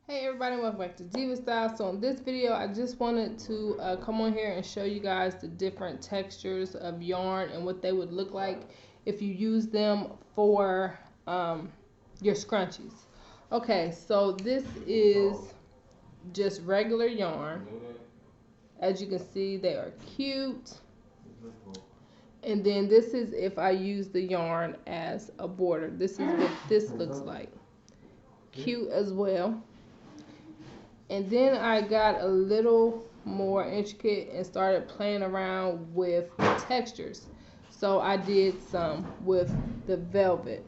Hey everybody, welcome back to Diva Style. So in this video, I just wanted to come on here and show you guys the different textures of yarn and what they would look like if you use them for your scrunchies. Okay, so this is just regular yarn. As you can see, they are cute. And then this is if I use the yarn as a border. This is what this looks like. Cute as well. And then I got a little more intricate and started playing around with textures. So I did some with the velvet.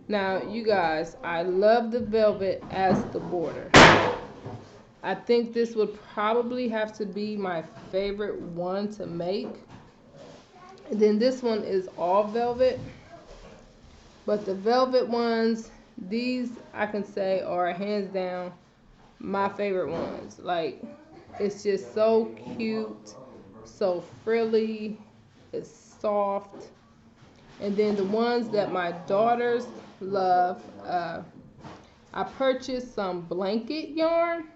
Now, you guys, I love the velvet as the border. I think this would probably have to be my favorite one to make. And then this one is all velvet. But the velvet ones, these I can say are hands down my favorite ones. Like, it's just so cute, so frilly, it's soft. And then the ones that my daughters love, I purchased some blanket yarn.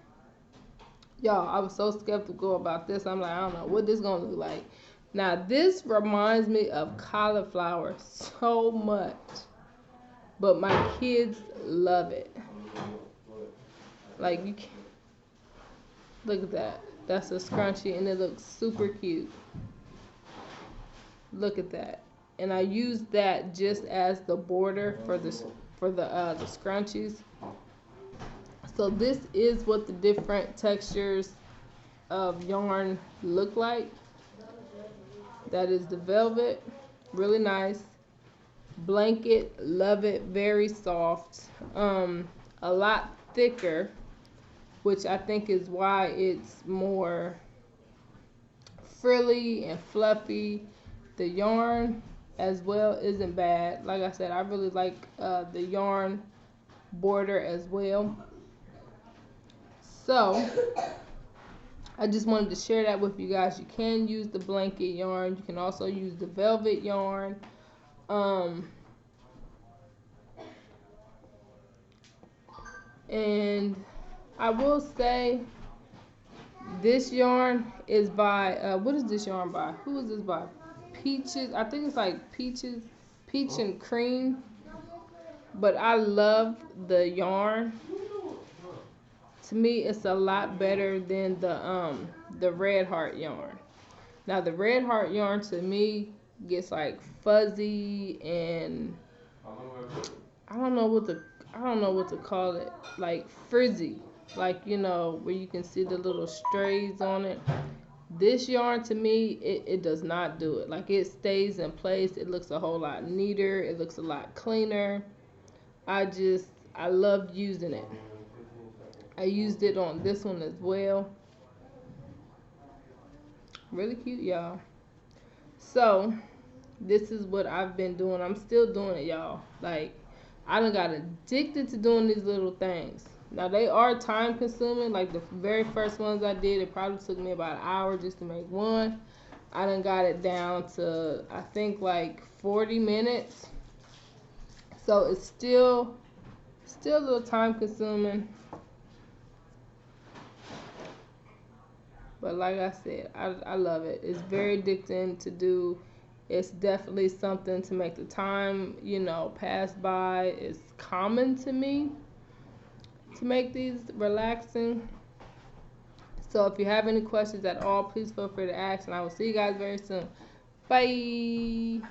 Y'all, I was so skeptical about this. I'm like, I don't know what this is gonna look like. Now this reminds me of cauliflower so much, but my kids love it. Like, you can look at that. That's a scrunchie and it looks super cute. Look at that. And I used that just as the border for the scrunchies. So this is what the different textures of yarn look like. That is the velvet, really nice. Blanket, love it, very soft. A lot thicker, which I think is why it's more frilly and fluffy. The yarn as well isn't bad. Like I said, I really like the yarn border as well. So I just wanted to share that with you guys. You can use the blanket yarn. You can also use the velvet yarn. And I will say this yarn is by, what is this yarn by? Who is this by? Peaches. I think it's like Peach and Cream. But I love the yarn. To me, it's a lot better than the Red Heart yarn. Now the Red Heart yarn to me gets like fuzzy and I don't know what to call it, like frizzy, like, you know, where you can see the little strays on it. This yarn to me, it does not do it. Like, it stays in place. It looks a whole lot neater. It looks a lot cleaner. I loved using it. I used it on this one as well. Really cute, y'all. So this is what I've been doing. I'm still doing it, y'all. Like, I done got addicted to doing these little things. Now, they are time consuming. Like, the very first ones I did, it probably took me about an hour just to make one. I done got it down to, I think, like 40 minutes. So it's still a little time consuming. But like I said, I love it. It's very addicting to do. It's definitely something to make the time, you know, pass by. It's common to me to make these relaxing. So if you have any questions at all, please feel free to ask, and I will see you guys very soon. Bye.